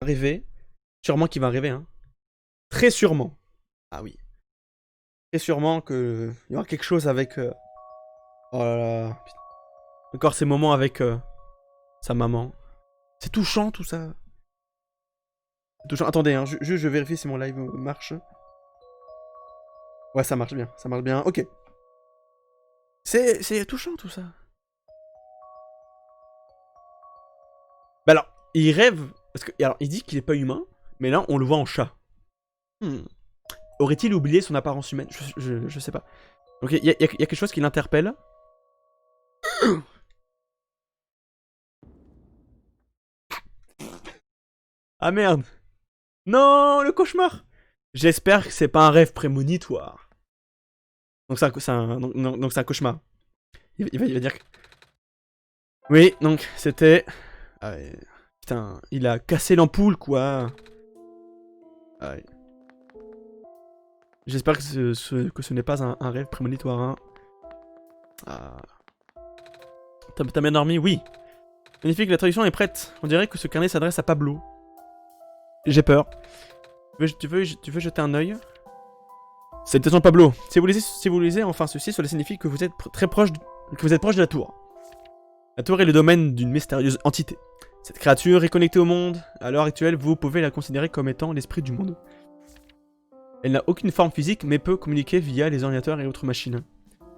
arriver. Sûrement qu'il va arriver, hein. Très sûrement. Ah oui. Très sûrement qu'il y aura quelque chose avec... Oh là là. Putain. Encore ces moments avec sa maman. C'est touchant tout ça. C'est touchant. Attendez, hein, je vérifie si mon live marche. Ouais, ça marche bien. Ça marche bien. Ok. C'est touchant tout ça. Bah alors, il rêve... Parce que, alors, il dit qu'il est pas humain, mais là, on le voit en chat. Aurait-il oublié son apparence humaine? Je sais pas. Donc, il y a quelque chose qui l'interpelle. Ah merde. Non, le cauchemar. J'espère que c'est pas un rêve prémonitoire. Donc c'est un cauchemar. Il va dire que... Oui, donc c'était... Ah ouais. Putain, il a cassé l'ampoule, quoi. Ah ouais. J'espère que ce n'est pas un rêve prémonitoire, hein. Ah. T'as bien dormi? Oui. Magnifique, la traduction est prête. On dirait que ce carnet s'adresse à Pablo. J'ai peur. Tu veux jeter un œil? Salutations Pablo. Si vous lisez enfin ceci, cela signifie que vous êtes très proche de la tour. La tour est le domaine d'une mystérieuse entité. Cette créature est connectée au monde. À l'heure actuelle, vous pouvez la considérer comme étant l'esprit du monde. Elle n'a aucune forme physique, mais peut communiquer via les ordinateurs et autres machines.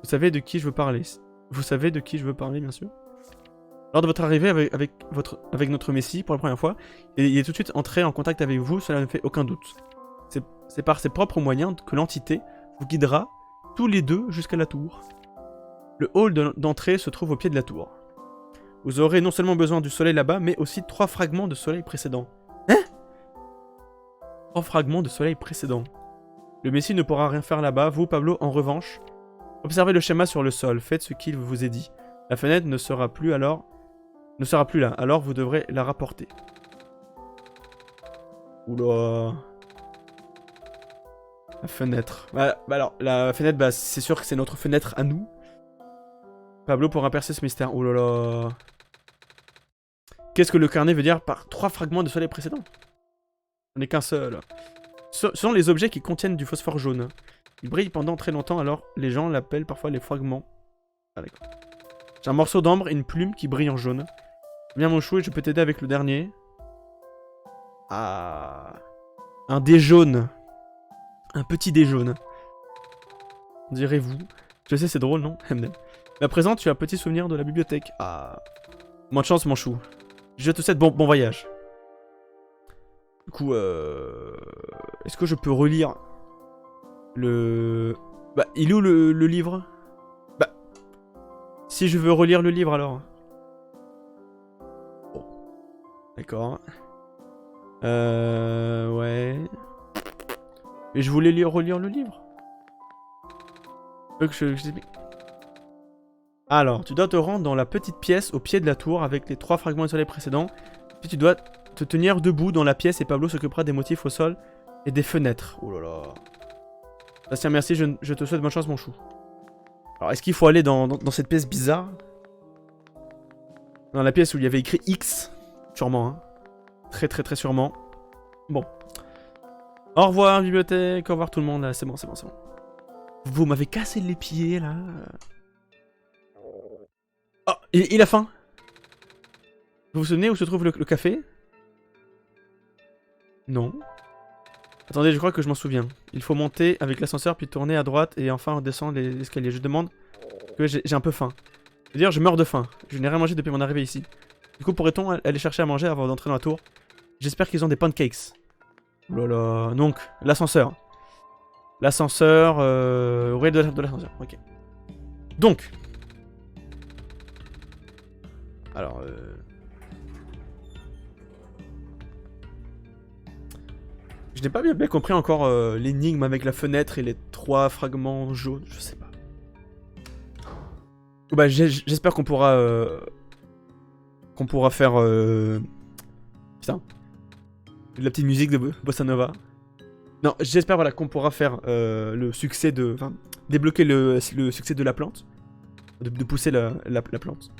Vous savez de qui je veux parler. Vous savez de qui je veux parler, bien sûr. Lors de votre arrivée avec notre messie pour la première fois, il est tout de suite entré en contact avec vous, cela ne fait aucun doute. C'est par ses propres moyens que l'entité vous guidera tous les deux jusqu'à la tour. Le hall d'entrée se trouve au pied de la tour. Vous aurez non seulement besoin du soleil là-bas, mais aussi 3 fragments de soleil précédents. Hein? 3 fragments de soleil précédents. Le messie ne pourra rien faire là-bas, vous, Pablo, en revanche. Observez le schéma sur le sol, faites ce qu'il vous est dit. La fenêtre ne sera plus là, alors vous devrez la rapporter. Oula. La fenêtre. Bah alors, la fenêtre, bah c'est sûr que c'est notre fenêtre à nous. Pablo pourra percer ce mystère. Oh là là. Qu'est-ce que le carnet veut dire par 3 fragments de soleil précédents? On est qu'un seul. Ce sont les objets qui contiennent du phosphore jaune. Ils brillent pendant très longtemps, alors les gens l'appellent parfois les fragments. Ah d'accord. J'ai un morceau d'ambre et une plume qui brille en jaune. Viens mon chou et je peux t'aider avec le dernier. Ah. Un dé jaune. Un petit dé jaune. Direz-vous. Je sais, c'est drôle, non? Mais à présent, tu as un petit souvenir de la bibliothèque. Ah. Moins de chance, mon chou. Je te souhaite bon voyage. Du coup, est-ce que je peux relire le... Bah, il est où le livre? Bah, si je veux relire le livre, alors. Bon. D'accord. Ouais. Mais je voulais relire le livre. Que je t'explique. Alors, tu dois te rendre dans la petite pièce au pied de la tour avec les 3 fragments de soleil précédents. Puis tu dois te tenir debout dans la pièce et Pablo s'occupera des motifs au sol et des fenêtres. Oh là là. Bastien, merci, je te souhaite bonne chance, mon chou. Alors, est-ce qu'il faut aller dans cette pièce bizarre? Dans la pièce où il y avait écrit X? Sûrement, hein. Très très très sûrement. Bon. Au revoir, bibliothèque. Au revoir tout le monde, là. C'est bon. Vous m'avez cassé les pieds, là. Oh, il a faim. Vous vous souvenez où se trouve le café? Non. Attendez, je crois que je m'en souviens. Il faut monter avec l'ascenseur, puis tourner à droite, et enfin descendre les escaliers. Je demande que j'ai un peu faim. C'est-à-dire, je meurs de faim. Je n'ai rien mangé depuis mon arrivée ici. Du coup, pourrait-on aller chercher à manger avant d'entrer dans la tour? J'espère qu'ils ont des pancakes. Oh là là. Donc, l'ascenseur. L'ascenseur... Ouais, de l'ascenseur. Ok. Donc. Alors, je n'ai pas bien compris encore l'énigme avec la fenêtre et les 3 fragments jaunes. Je sais pas. Bah, j'espère qu'on pourra... faire... Putain. La petite musique de Bossa Nova. Non, j'espère voilà, qu'on pourra faire le succès de... Enfin, débloquer le succès de la plante. De pousser la plante.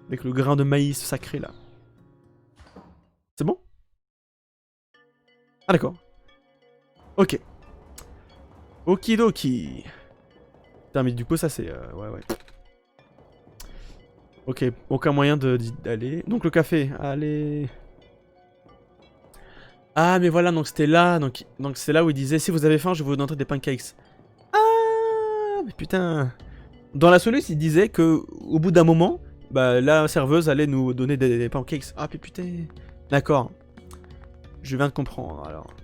Avec le grain de maïs sacré, là. C'est bon? Ah d'accord. Ok. Okidoki. Putain mais du coup ça c'est... ouais ouais. Ok, aucun moyen d'aller. Donc le café, allez. Ah mais voilà, donc c'était là. Donc c'est là où il disait si vous avez faim, je vais vous donner des pancakes. Ah mais putain. Dans la soluce, il disait que au bout d'un moment, bah la serveuse allait nous donner des pancakes. Ah mais putain. D'accord. Je viens de comprendre alors.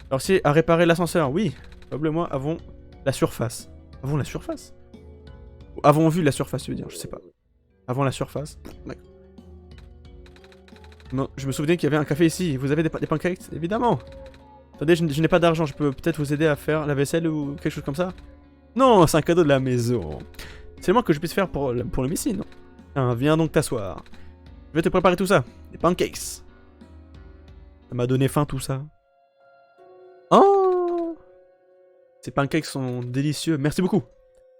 Alors si à réparer l'ascenseur, oui. Pablo et moi avons la surface. Avons la surface? Avons vu la surface, tu veux dire, je sais pas. Avant la surface. D'accord. Non, je me souvenais qu'il y avait un café ici. Vous avez des pancakes? Évidemment. Attendez, je n'ai pas d'argent. Je peux peut-être vous aider à faire la vaisselle ou quelque chose comme ça? Non, c'est un cadeau de la maison. C'est le moins que je puisse faire pour le missile, non? Tiens, viens donc t'asseoir. Je vais te préparer tout ça. Des pancakes. Ça m'a donné faim tout ça. Oh! Ces pancakes sont délicieux. Merci beaucoup.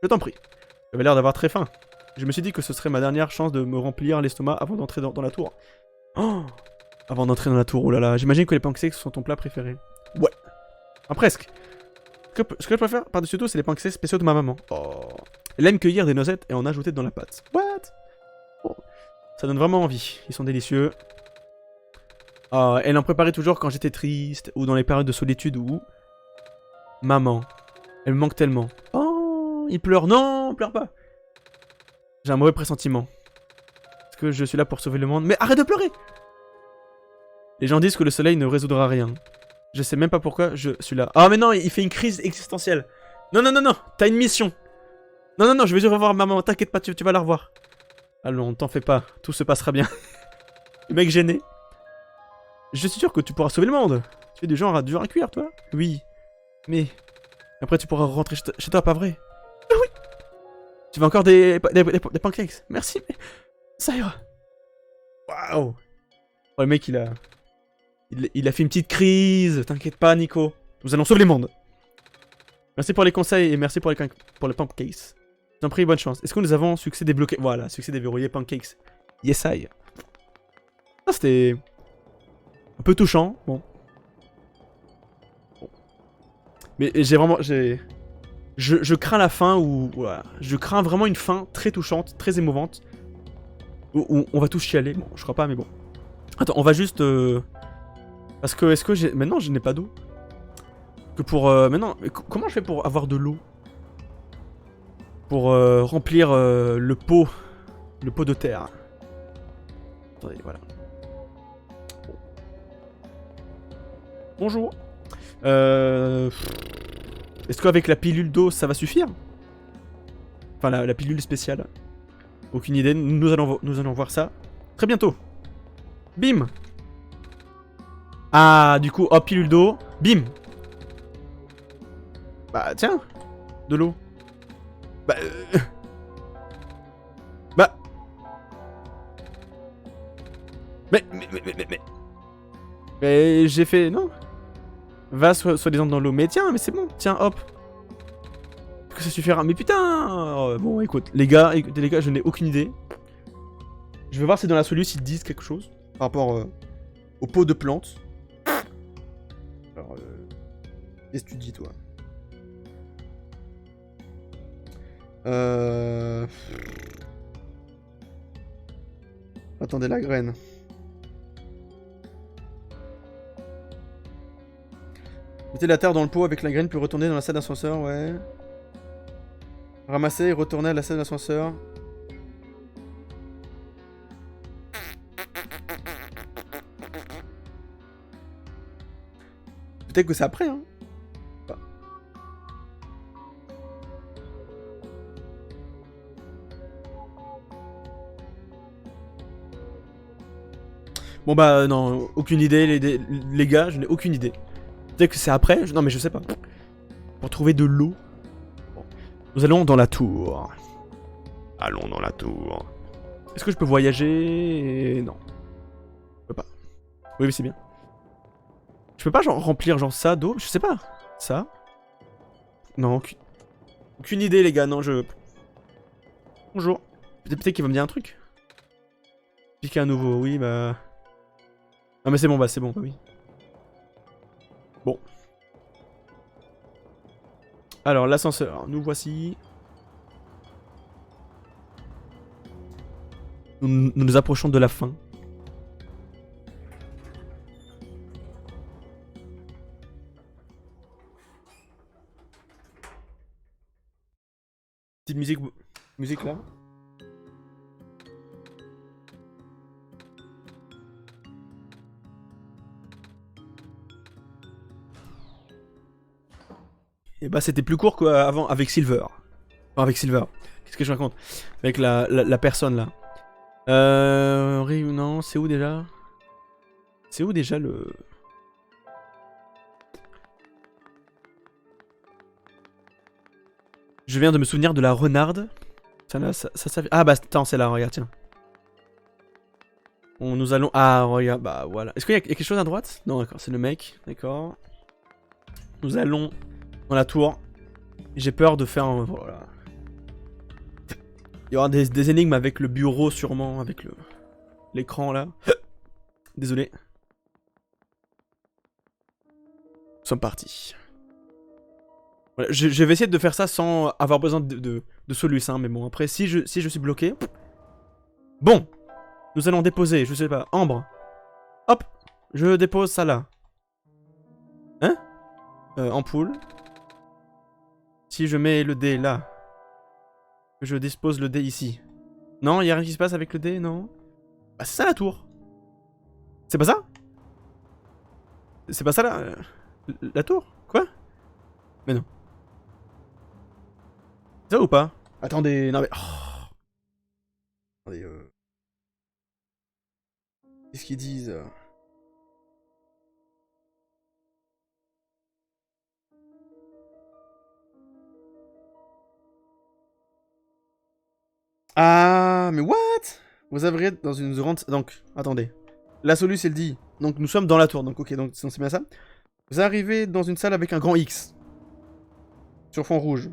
Je t'en prie. J'avais l'air d'avoir très faim. Je me suis dit que ce serait ma dernière chance de me remplir l'estomac avant d'entrer dans la tour. Oh! Avant d'entrer dans la tour, oh là là. J'imagine que les pancakes sont ton plat préféré. Ouais. Enfin, presque. Ce que je préfère par-dessus tout, c'est les pancakes spéciaux de ma maman. Oh. Elle aime cueillir des noisettes et en ajouter dans la pâte. What? Oh. Ça donne vraiment envie. Ils sont délicieux. Elle en préparait toujours quand j'étais triste ou dans les périodes de solitude ou... Maman. Elle me manque tellement. Oh, il pleure. Non, pleure pas. J'ai un mauvais pressentiment. Est-ce que je suis là pour sauver le monde? Mais arrête de pleurer! Les gens disent que le soleil ne résoudra rien. Je sais même pas pourquoi je suis là. Ah mais non, il fait une crise existentielle. Non, non, non, non, t'as une mission. Non, non, non, je vais juste revoir maman, t'inquiète pas, tu vas la revoir. Allons, t'en fais pas, tout se passera bien. Le mec gêné. Je suis sûr que tu pourras sauver le monde. Tu es du genre à cuire, toi? Oui. Mais... Après, tu pourras rentrer chez toi, pas vrai? Ah oui. Tu veux encore des pancakes? Merci, mais... Ça ira. Waouh. Oh, le mec, il a fait une petite crise. T'inquiète pas, Nico. Nous allons sauver le monde. Merci pour les conseils et merci pour les pancakes. J'en prie, bonne chance. Est-ce que nous avons succès débloqué? Voilà, succès déverrouillé, pancakes. Yes, I. Ah, c'était... un peu touchant, bon. Mais j'ai vraiment... Je crains la fin où... Voilà. Je crains vraiment une fin très touchante, très émouvante. Où on va tous chialer. Bon, je crois pas, mais bon. Attends, on va juste... Parce que, est-ce que j'ai... Maintenant, je n'ai pas d'eau. Que pour... Maintenant, comment je fais pour avoir de l'eau? Pour remplir le pot. Le pot de terre. Attendez, voilà. Bon. Bonjour. Est-ce qu'avec la pilule d'eau, ça va suffire? Enfin, la pilule spéciale. Aucune idée, nous allons voir ça très bientôt. Bim. Ah, du coup, hop, pilule d'eau. Bim. Bah, tiens. De l'eau. Bah... Bah... Mais j'ai fait... Non. Va soi-disant dans l'eau. Mais tiens, mais c'est bon. Tiens, hop. Que ça suffira. Mais putain. Bon, écoute, les gars, je n'ai aucune idée. Je vais voir si dans la solution ils disent quelque chose par rapport au pot de plantes. Alors, qu'est-ce que tu dis, toi? Attendez, la graine. Mettez la terre dans le pot avec la graine, puis retourner dans la salle d'ascenseur, ouais. Ramasser et retourner à la salle d'ascenseur. Peut-être que c'est après, hein. Bah. Bon bah non, aucune idée, les gars, je n'ai aucune idée. Peut-être que c'est après, non mais je sais pas. Pour trouver de l'eau. Bon. Nous allons dans la tour. Allons dans la tour. Est-ce que je peux voyager? Non. Je peux pas. Oui, mais c'est bien. Je peux pas genre remplir genre ça d'eau? Je sais pas. Ça? Non, aucune idée les gars, non je... Bonjour. Peut-être qu'il va me dire un truc. Piquer à nouveau, oui bah... Non mais c'est bon, bah oui. Bon. Alors, l'ascenseur, nous voici. Nous nous approchons de la fin. Petite musique là. Et bah c'était plus court qu'avant avec Silver. Enfin, avec Silver. Qu'est-ce que je raconte? Avec la personne là. Non, c'est où déjà? C'est où déjà le... Je viens de me souvenir de la renarde. Ah bah attends, c'est là, regarde, tiens. Nous allons... Ah, regarde, bah voilà. Est-ce qu'il y a quelque chose à droite? Non, d'accord, c'est le mec, d'accord. Nous allons dans la tour. J'ai peur de faire un... Voilà. Il y aura des énigmes avec le bureau sûrement, avec l'écran là. Désolé. Nous sommes partis. Voilà, je vais essayer de faire ça sans avoir besoin de Solus, hein, mais bon, après, si je suis bloqué... Bon, nous allons déposer, je sais pas, Ambre. Hop, je dépose ça là. Hein? Ampoule. Si je mets le dé là, je dispose le dé ici. Non, y a rien qui se passe avec le dé, non? Bah c'est ça la tour. C'est pas ça? C'est pas ça la tour? Quoi? Mais non. C'est ça ou pas? Attendez, non mais... Oh. Attendez, qu'est-ce qu'ils disent? Ah, mais what? Vous arriverez dans une rente... Donc, attendez. La solution, elle dit... Donc, nous sommes dans la tour. Donc, ok, donc c'est bien ça. Vous arrivez dans une salle avec un grand X. Sur fond rouge.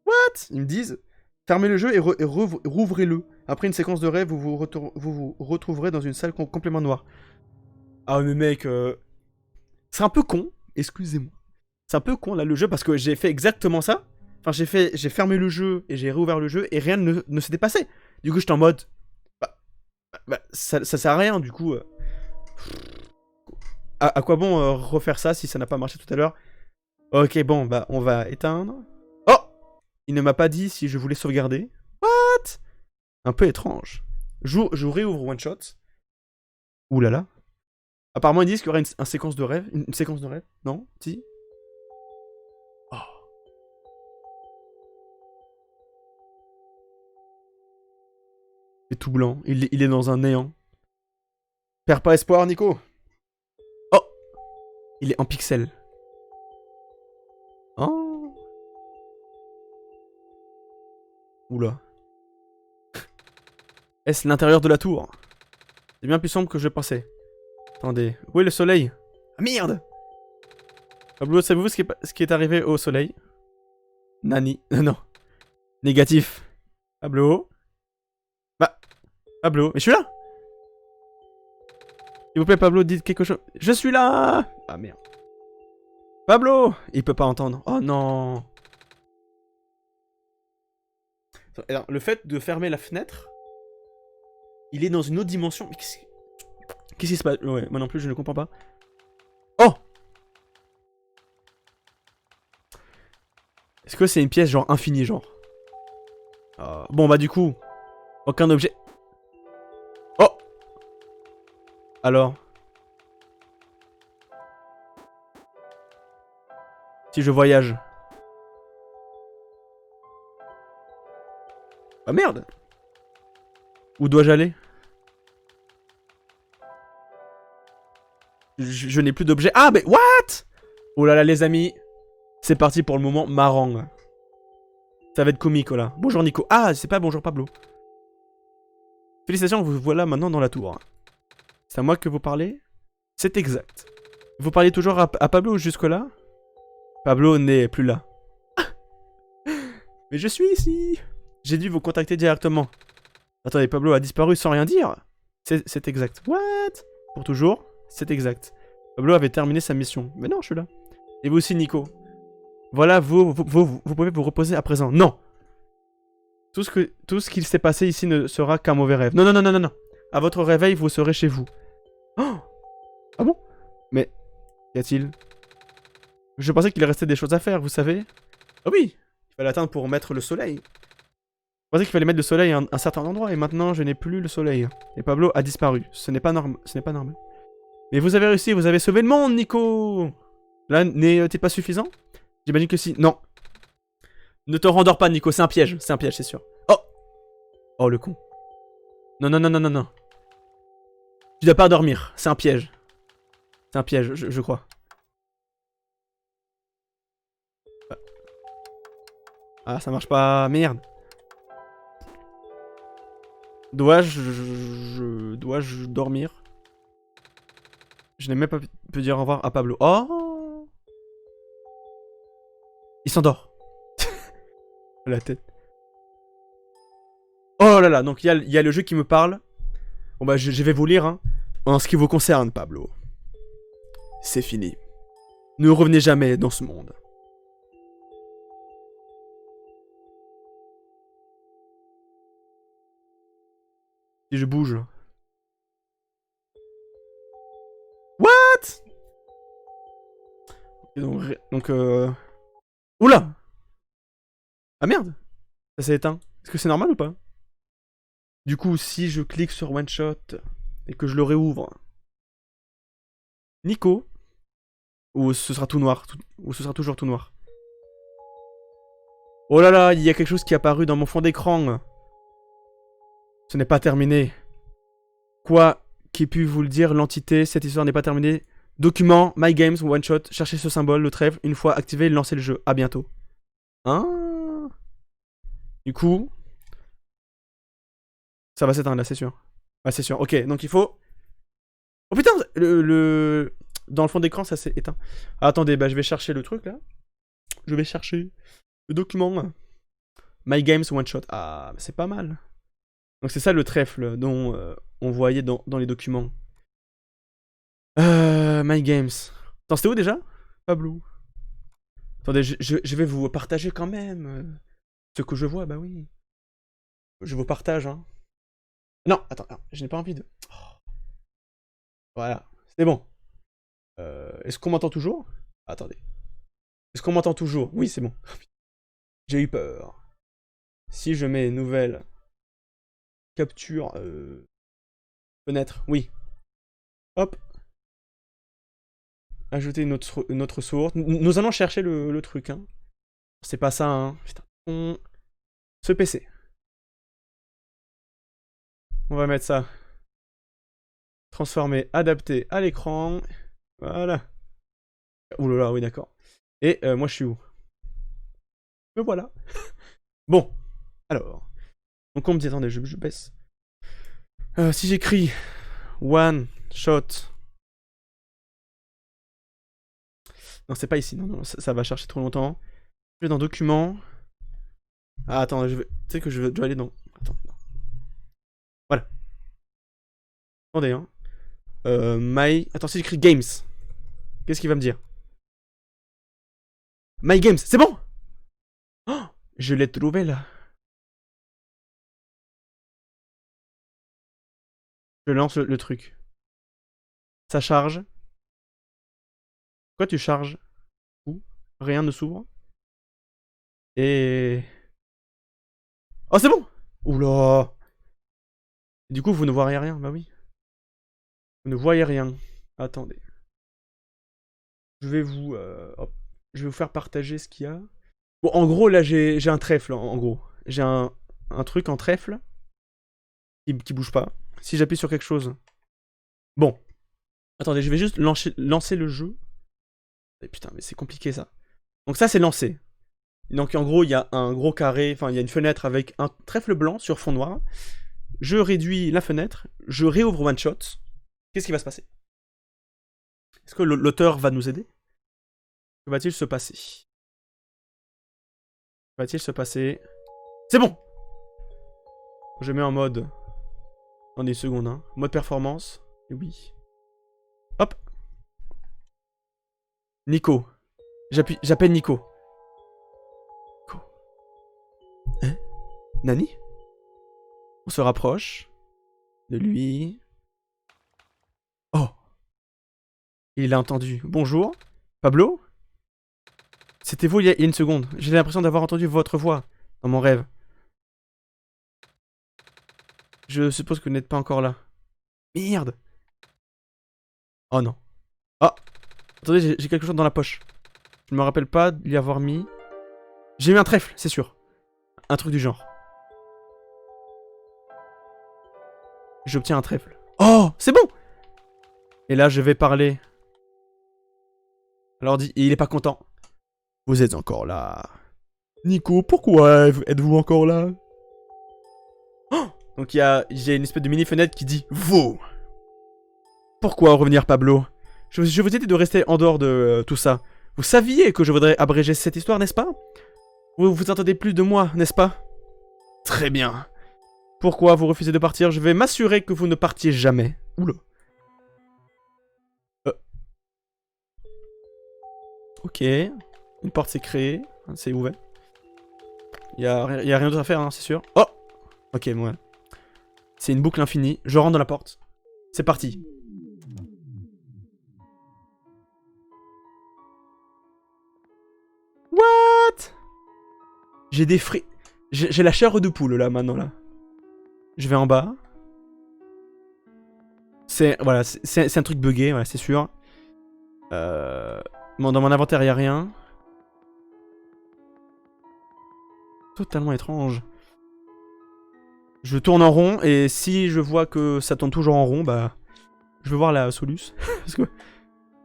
What? Ils me disent... Fermez le jeu et rouvrez-le. Après une séquence de rêve, vous vous retrouverez dans une salle complètement noire. Ah, mais mec... C'est un peu con. Excusez-moi. C'est un peu con, là, le jeu, parce que j'ai fait exactement ça. Enfin, j'ai fermé le jeu et j'ai réouvert le jeu et rien ne s'était passé. Du coup, j'étais en mode... ça sert à rien, du coup. À quoi bon refaire ça si ça n'a pas marché tout à l'heure? Ok, bon, bah, on va éteindre. Oh! Il ne m'a pas dit si je voulais sauvegarder. What? Un peu étrange. Je réouvre One Shot. Ouh là là. Apparemment, ils disent qu'il y aura une séquence de rêve. Une séquence de rêve? Non? Si? Oh. Il est tout blanc. Il est dans un néant. Perds pas espoir, Nico. Oh! Il est en pixels. Oh! Oula. Est-ce l'intérieur de la tour? C'est bien plus sombre que je pensais. Attendez. Où est le soleil? Ah merde! Pablo, savez-vous ce qui est arrivé au soleil? Nani. Non. Négatif. Pablo. Bah. Pablo. Mais je suis là! S'il vous plaît, Pablo, dites quelque chose. Je suis là! Ah merde. Pablo! Il peut pas entendre. Oh non! Alors, le fait de fermer la fenêtre, il est dans une autre dimension. Mais qu'est-ce qui se passe? Ouais, moi non plus, je ne comprends pas. Oh! Est-ce que c'est une pièce genre infinie, genre? Bon, bah du coup, aucun objet. Oh! Alors? Si je voyage. Ah merde! Où dois-je aller? Je n'ai plus d'objet. Ah, mais what? Oh là là, les amis. C'est parti pour le moment marrant. Ça va être comique, oh là. Bonjour, Nico. Ah, c'est pas bonjour, Pablo. Félicitations, vous voilà maintenant dans la tour. C'est à moi que vous parlez? C'est exact. Vous parliez toujours à Pablo jusque-là? Pablo n'est plus là. Mais je suis ici. J'ai dû vous contacter directement. Attendez, Pablo a disparu sans rien dire? C'est exact. What? Pour toujours? C'est exact. Pablo avait terminé sa mission. Mais non, je suis là. Et vous aussi, Nico. Voilà, vous pouvez vous reposer à présent. Non. Tout ce qu'il s'est passé ici ne sera qu'un mauvais rêve. Non, non, non, non, non, non. À votre réveil, vous serez chez vous. Oh, ah bon? Mais, qu'y a-t-il? Je pensais qu'il restait des choses à faire, vous savez. Ah oui, il fallait attendre pour mettre le soleil. Je pensais qu'il fallait mettre le soleil à un certain endroit, et maintenant je n'ai plus le soleil. Et Pablo a disparu. Ce n'est pas normal. Mais vous avez réussi, vous avez sauvé le monde, Nico. Là, n'est-il pas suffisant? J'imagine que si. Non. Ne te rendors pas, Nico, c'est un piège, c'est sûr. Oh. Oh, le con. Non, non, non, non, non, non. Tu dois pas dormir, c'est un piège. C'est un piège, je crois. Ah, ça marche pas, merde. Dois-je dormir? Je n'ai même pas pu dire au revoir à Pablo. Oh! Il s'endort. La tête. Oh là là, donc il y a le jeu qui me parle. Bon bah je vais vous lire, hein. En ce qui vous concerne, Pablo. C'est fini. Ne revenez jamais dans ce monde. Si je bouge. What? Oula! Ah merde! Ça s'est éteint. Est-ce que c'est normal ou pas? Du coup, si je clique sur One Shot et que je le réouvre. Nico. Ou ce sera tout noir. Ou ce sera toujours tout noir. Oh là là, il y a quelque chose qui est apparu dans mon fond d'écran. Ce n'est pas terminé. Quoi qu'ait pu vous le dire l'entité, cette histoire n'est pas terminée. Document, My Games, One Shot, cherchez ce symbole, le trèfle, une fois activé, lancez le jeu. À bientôt. Hein? Du coup, ça va s'éteindre là, c'est sûr. Ah, c'est sûr. Ok, donc il faut... Oh putain, dans le fond d'écran, ça s'est éteint. Ah, attendez, bah je vais chercher le truc là. Je vais chercher le document. My Games, One Shot. Ah, c'est pas mal. Donc c'est ça le trèfle dont on voyait dans les documents. My Games. Attends, c'était où déjà? Pablo. Attendez, je vais vous partager quand même ce que je vois, bah oui. Je vous partage, hein. Non, attends, je n'ai pas envie de... Oh. Voilà, c'est bon. Est-ce qu'on m'entend toujours? Attendez. Est-ce qu'on m'entend toujours? Oui, c'est bon. J'ai eu peur. Si je mets nouvelle capture fenêtre, oui. Hop. Ajouter une autre source. Nous allons chercher le truc, hein. C'est pas ça, hein. Putain. Ce PC. On va mettre ça. Transformer, adapter à l'écran. Voilà. Ouh là là, oui, d'accord. Et moi, je suis où? Me voilà. Bon. Alors. Donc, on me dit, attendez, je baisse. Si j'écris one shot. Non, c'est pas ici. Non, non, ça va chercher trop longtemps. Je vais dans documents. Ah, attends, tu sais que je dois aller dans. Attends. Non. Voilà. Attendez, hein. Attends, si j'écris games. Qu'est-ce qu'il va me dire? My games, c'est bon! Oh, je l'ai trouvé là. Je lance le truc. Ça charge. Pourquoi tu charges? Où? Rien ne s'ouvre. Et... Oh, c'est bon! Oula! Du coup, vous ne voyez rien, bah oui. Vous ne voyez rien. Attendez. Je vais vous... hop. Je vais vous faire partager ce qu'il y a. Bon, en gros, là, j'ai un trèfle, en gros. J'ai un truc en trèfle qui bouge pas. Si j'appuie sur quelque chose... Bon. Attendez, je vais juste lancer le jeu. Et putain, mais c'est compliqué, ça. Donc ça, c'est lancé. Donc en gros, il y a un gros carré, enfin, il y a une fenêtre avec un trèfle blanc sur fond noir. Je réduis la fenêtre, je réouvre One Shot. Qu'est-ce qui va se passer? Est-ce que l'auteur va nous aider? Que va-t-il se passer? Que va-t-il se passer? C'est bon! Je mets en mode... Attendez une seconde, hein. Mode performance. Oui. Hop. Nico. J'appelle Nico. Nico. Hein? Nani? On se rapproche de lui. Oh. Il a entendu. Bonjour. Pablo? C'était vous il y a une seconde. J'ai l'impression d'avoir entendu votre voix dans mon rêve. Je suppose que vous n'êtes pas encore là. Merde. Oh non. Ah. Attendez, j'ai quelque chose dans la poche. Je me rappelle pas d'y avoir mis. J'ai mis un trèfle, c'est sûr. Un truc du genre. J'obtiens un trèfle. Oh, c'est bon. Et là, je vais parler. Alors, il est pas content. Vous êtes encore là. Nico, pourquoi êtes-vous encore là? Oh, donc, j'ai une espèce de mini-fenêtre qui dit « Vous ». Pourquoi revenir, Pablo? Je vous ai dit de rester en dehors de tout ça. Vous saviez que je voudrais abréger cette histoire, n'est-ce pas? Vous vous attendez plus de moi, n'est-ce pas? Très bien. Pourquoi vous refusez de partir? Je vais m'assurer que vous ne partiez jamais. Oula. Ok. Une porte s'est créée. C'est ouvert. Y a rien d'autre à faire, hein, c'est sûr. Oh! Ok, bon, ouais. C'est une boucle infinie. Je rentre dans la porte. C'est parti. What? J'ai des fris... J'ai la chair de poule, là, maintenant, là. Je vais en bas. Voilà, c'est un truc buggé, voilà, c'est sûr. Bon, dans mon inventaire, y a rien. Totalement étrange. Je tourne en rond, et si je vois que ça tourne toujours en rond, bah... Je vais voir la soluce. Parce que...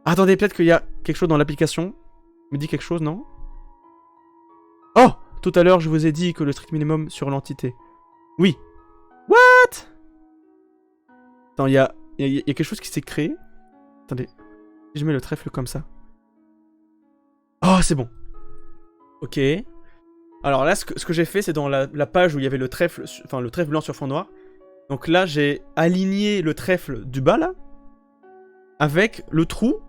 Attendez, peut-être qu'il y a quelque chose dans l'application. Me dit quelque chose, non? Oh! Tout à l'heure, je vous ai dit que le strict minimum sur l'entité. Oui. What? Attends, il y a quelque chose qui s'est créé. Attendez. Si je mets le trèfle comme ça. Oh, c'est bon. Ok. Alors là, ce que j'ai fait, c'est dans la page où il y avait le trèfle, enfin le trèfle blanc sur fond noir. Donc là, j'ai aligné le trèfle du bas, là, avec le trou.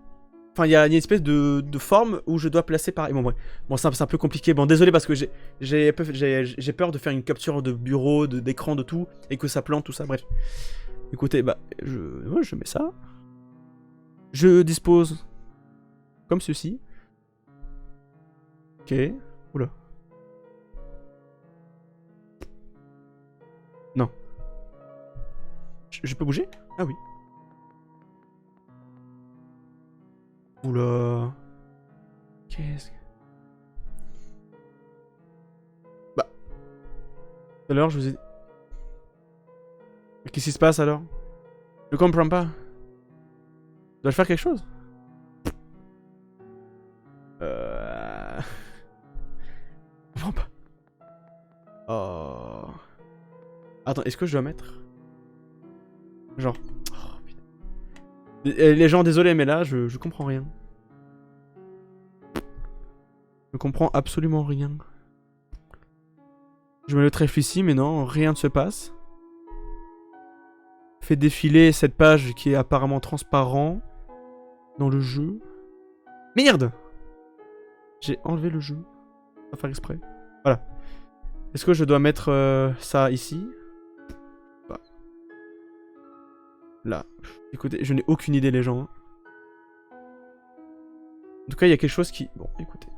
Enfin, il y a une espèce de forme où je dois placer pareil. Bon, ouais. Bon, c'est un peu compliqué. Bon, désolé parce que j'ai peur de faire une capture de bureau, d'écran, de tout, et que ça plante, tout ça, bref. Écoutez, bah, je mets ça. Je dispose comme ceci. Ok. Oula. Non. Je peux bouger? Ah oui. Oula. Qu'est-ce que... Bah. Tout à l'heure, je vous ai... Mais qu'est-ce qui se passe alors? Je comprends pas. Dois-je faire quelque chose? Je comprends pas. Oh. Attends, est-ce que je dois mettre... Genre... Oh, putain. Les gens, désolé, mais là, je comprends rien. Je comprends absolument rien. Je mets le trèfle ici, mais non, rien ne se passe. Fait défiler cette page qui est apparemment transparent dans le jeu. Merde! J'ai enlevé le jeu. Sans faire exprès. Voilà. Est-ce que je dois mettre ça ici? Bah. Là. Écoutez, je n'ai aucune idée, les gens. En tout cas, il y a quelque chose qui... Bon, écoutez.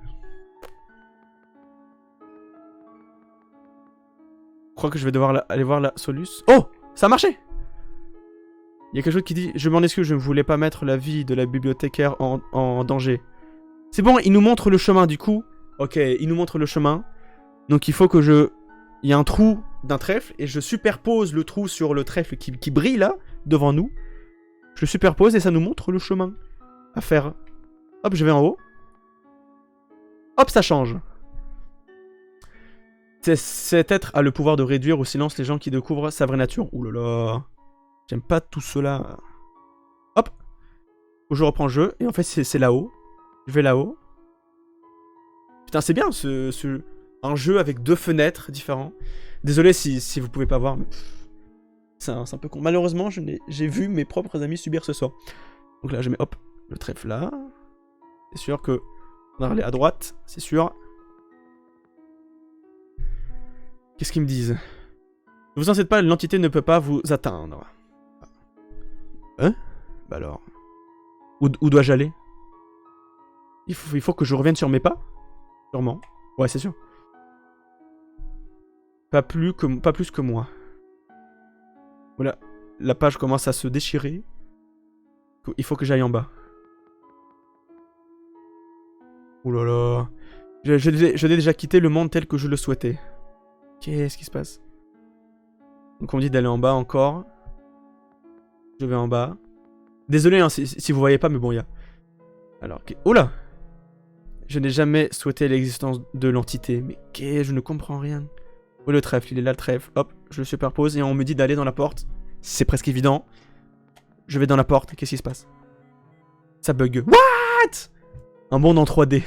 Je crois que je vais devoir aller voir la soluce. Oh! Ça a marché! Il y a quelque chose qui dit... Je m'en excuse, je ne voulais pas mettre la vie de la bibliothécaire en danger. C'est bon, il nous montre le chemin, du coup. Ok, il nous montre le chemin. Donc il faut que je... Il y a un trou d'un trèfle, et je superpose le trou sur le trèfle qui brille, là, devant nous. Je le superpose, et ça nous montre le chemin à faire. Hop, je vais en haut. Hop, ça change. Cet être a le pouvoir de réduire au silence les gens qui découvrent sa vraie nature. Ouh là là. J'aime pas tout cela. Hop. Je reprends le jeu. Et en fait, c'est là-haut. Je vais là-haut. Putain, c'est bien un jeu avec deux fenêtres différents. Désolé si vous pouvez pas voir, mais c'est un peu con. Malheureusement, j'ai vu mes propres amis subir ce sort. Donc là, je mets hop, le trèfle là. C'est sûr que on va aller à droite, c'est sûr. Qu'est-ce qu'ils me disent? Ne vous inquiétez pas, l'entité ne peut pas vous atteindre. Hein? Bah alors... Où dois-je aller? Il faut que je revienne sur mes pas? Sûrement. Ouais, c'est sûr. Pas plus que moi. Voilà. La page commence à se déchirer. Il faut que j'aille en bas. Ouh là là. Je l'ai déjà quitté le monde tel que je le souhaitais. Qu'est-ce qui se passe? Donc on me dit d'aller en bas encore. Je vais en bas. Désolé hein, si vous voyez pas, mais bon, il y a... Alors, oh là! Je n'ai jamais souhaité l'existence de l'entité. Mais qu'est-ce? Je ne comprends rien. Oh, le trèfle, il est là le trèfle. Hop, je le superpose et on me dit d'aller dans la porte. C'est presque évident. Je vais dans la porte. Qu'est-ce qui se passe? Ça bug. What? Un monde en 3D.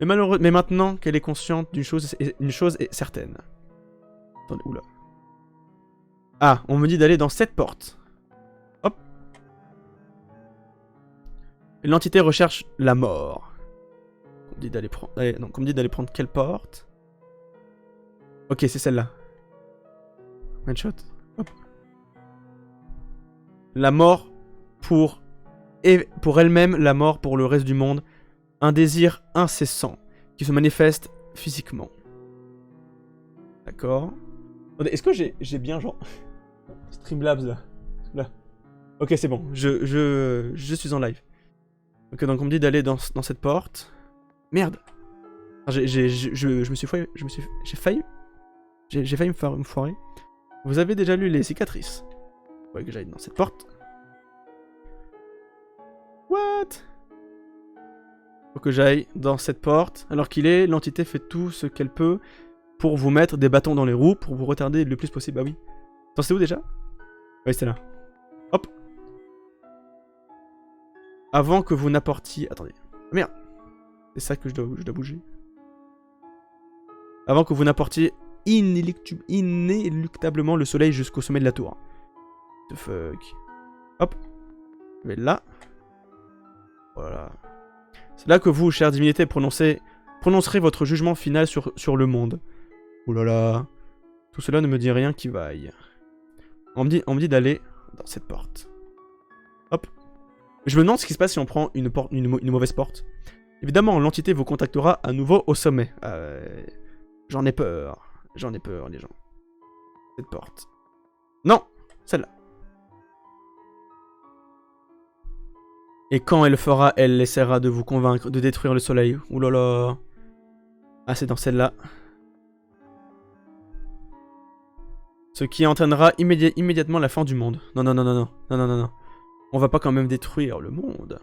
Mais maintenant qu'elle est consciente d'une chose, une chose est certaine. Attendez, oula. Ah, on me dit d'aller dans cette porte. Hop. L'entité recherche la mort. On me dit d'aller prendre... donc on me dit d'aller prendre quelle porte? Ok, c'est celle-là. One shot. Hop. La mort pour elle-même, la mort pour le reste du monde. Un désir incessant qui se manifeste physiquement. D'accord. Est-ce que j'ai bien genre... Streamlabs là. Ok, c'est bon. Je suis en live. Ok, donc on me dit d'aller dans cette porte. Merde. Je me suis foiré. J'ai failli me foirer. Vous avez déjà lu les cicatrices. Ouais, que j'aille dans cette porte. What? Faut que j'aille dans cette porte. Alors qu'il est, l'entité fait tout ce qu'elle peut pour vous mettre des bâtons dans les roues, pour vous retarder le plus possible. Bah oui. Attends, c'est où déjà? Oui, c'est là. Hop. Avant que vous n'apportiez... Attendez. Merde. C'est ça que je dois bouger. Avant que vous n'apportiez inéluctablement le soleil jusqu'au sommet de la tour. What the fuck. Hop. Je vais là. Voilà. C'est là que vous, chère divinité, prononcerez votre jugement final sur le monde. Ouh là là. Tout cela ne me dit rien qui vaille. On me dit d'aller dans cette porte. Hop. Je me demande ce qui se passe si on prend une mauvaise porte. Évidemment, l'entité vous contactera à nouveau au sommet. J'en ai peur. J'en ai peur, les gens. Cette porte. Non! Celle-là. Et quand elle le fera, elle essaiera de vous convaincre de détruire le soleil. Ouh là là. Ah, c'est dans celle-là. Ce qui entraînera immédiatement la fin du monde. Non. On va pas quand même détruire le monde.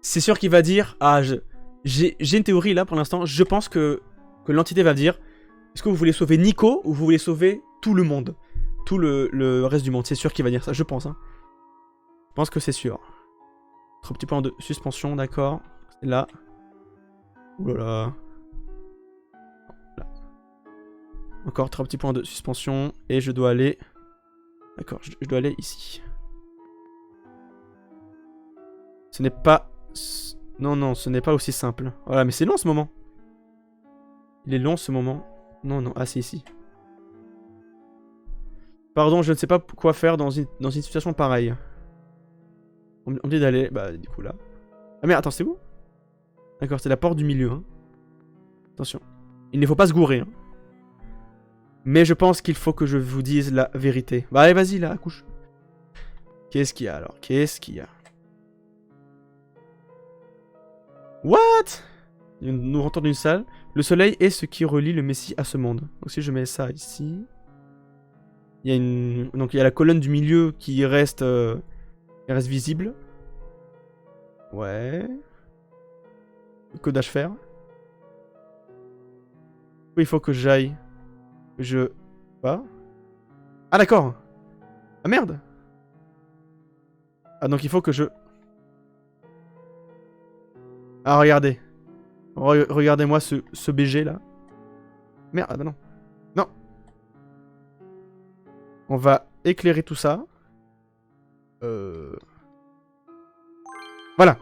C'est sûr qu'il va dire... Ah, j'ai une théorie là pour l'instant. Je pense que l'entité va dire... Est-ce que vous voulez sauver Nico ou vous voulez sauver tout le monde? Tout le reste du monde. C'est sûr qu'il va dire ça, je pense. Hein. Je pense que c'est sûr. 3 petits points de suspension, d'accord. C'est là. Ouh là là. Là. Encore 3 petits points de suspension. Et je dois aller... D'accord, je dois aller ici. Ce n'est pas... Non, ce n'est pas aussi simple. Voilà, mais c'est long ce moment. Il est long ce moment. Non, ah c'est ici. Pardon, je ne sais pas quoi faire dans une situation pareille. On me dit d'aller... Bah, du coup, là. Ah merde, attends, c'est où? D'accord, c'est la porte du milieu. Hein. Attention. Il ne faut pas se gourer. Hein. Mais je pense qu'il faut que je vous dise la vérité. Bah allez, vas-y, là, accouche. Qu'est-ce qu'il y a, alors? Qu'est-ce qu'il y a? What? Nous rentrons dans une salle. Le soleil est ce qui relie le Messie à ce monde. Donc si je mets ça ici... Il y a une... Donc il y a la colonne du milieu qui reste visible. Ouais. Codage faire. Oui, il faut que j'aille. Pas. Ah d'accord. Ah merde. Ah donc il faut que je... Ah regardez. Regardez-moi ce BG là. Merde, ah bah non. Non. On va éclairer tout ça. Voilà.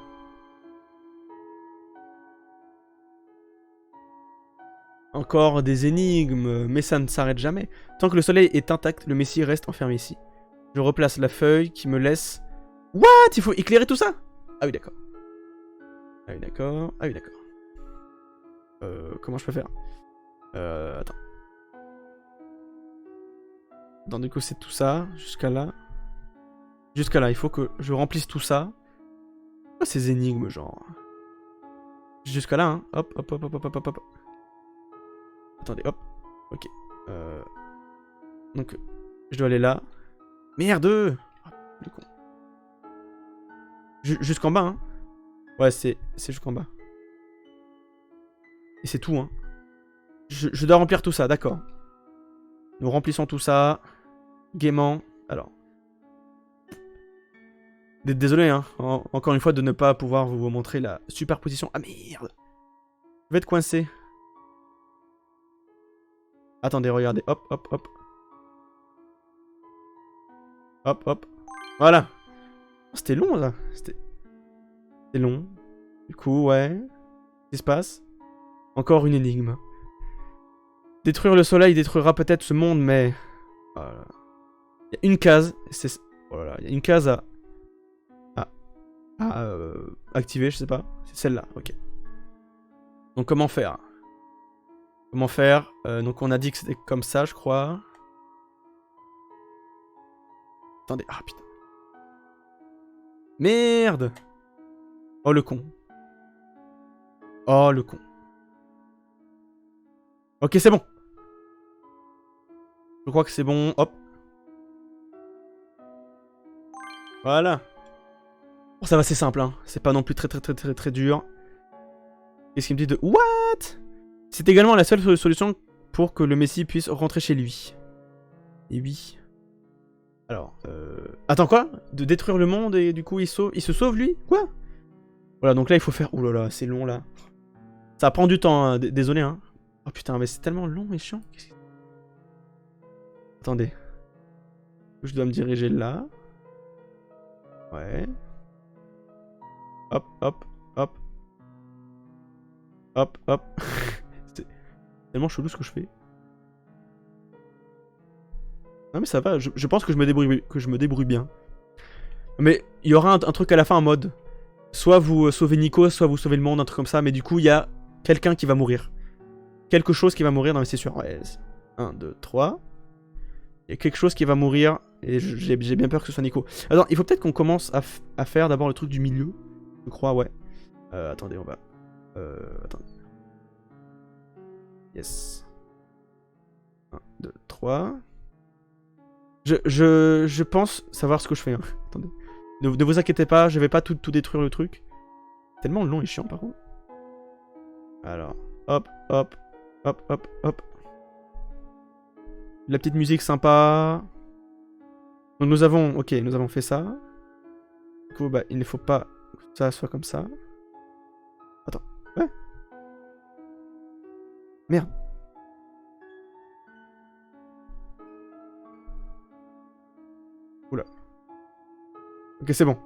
Encore des énigmes, mais ça ne s'arrête jamais. Tant que le soleil est intact, le Messie reste enfermé ici. Je replace la feuille qui me laisse... What? Il faut éclairer tout ça? Ah oui, d'accord. Ah oui, d'accord. Ah oui, d'accord. Comment je peux faire? Attends. Attends, du coup, c'est tout ça, jusqu'à là. Jusqu'à là, il faut que je remplisse tout ça. Quoi ces énigmes, genre? Jusqu'à là, hein. Hop, hop, hop, hop, hop, hop, hop. Attendez, hop. Ok. Donc, je dois aller là. Merde! Ah, le con. Jusqu'en bas, hein. Ouais, c'est jusqu'en bas. Et c'est tout, hein. Je dois remplir tout ça, d'accord. Nous remplissons tout ça. Gaiement. Alors. Désolé, hein. Encore une fois, de ne pas pouvoir vous montrer la superposition. Ah merde! Je vais être coincé. Attendez, regardez. Hop, hop, hop. Hop, hop. Voilà. C'était long, là. C'était long. Du coup, ouais. Qu'est-ce qui se passe? Encore une énigme. Détruire le soleil détruira peut-être ce monde, mais... Voilà. Il y a une case. Voilà. Il y a une case à activer, je sais pas. C'est celle-là, ok. Donc comment faire? Comment faire? Donc on a dit que c'était comme ça, je crois. Attendez, ah putain. Merde! Oh le con. Oh le con. Ok, c'est bon. Je crois que c'est bon, hop. Voilà. Bon, ça va, c'est simple, hein. C'est pas non plus très dur. Qu'est-ce qu'il me dit de... What? C'est également la seule solution pour que le Messie puisse rentrer chez lui. Et oui. Alors, attends, quoi? De détruire le monde et du coup il se sauve lui? Quoi? Voilà, donc là il faut faire... Ouh là là, c'est long là. Ça prend du temps, hein. Désolé, hein. Oh putain, mais c'est tellement long et chiant. Attendez. Je dois me diriger là. Ouais. Hop, hop, hop. Hop, hop. C'est tellement chelou ce que je fais. Non mais ça va, je pense que je me débrouille bien. Mais il y aura un truc à la fin en mode... Soit vous sauvez Nico, soit vous sauvez le monde, un truc comme ça. Mais du coup, il y a quelqu'un qui va mourir. Quelque chose qui va mourir, non mais c'est sûr. Ouais, 1, 2, 3. Il y a quelque chose qui va mourir. Et j'ai bien peur que ce soit Nico. Alors, il faut peut-être qu'on commence à faire d'abord le truc du milieu. Je crois, ouais. Attendez, on va... attendez. Yes. 1, 2, 3. Je pense savoir ce que je fais. Hein. Attendez. Ne vous inquiétez pas, je vais pas tout détruire le truc. Tellement long et chiant par contre. Alors, hop, hop, hop, hop, hop. La petite musique sympa. Donc nous avons, ok, nous avons fait ça. Du coup, bah, il ne faut pas que ça soit comme ça. Attends, ouais. Merde. Oula. Ok, c'est bon.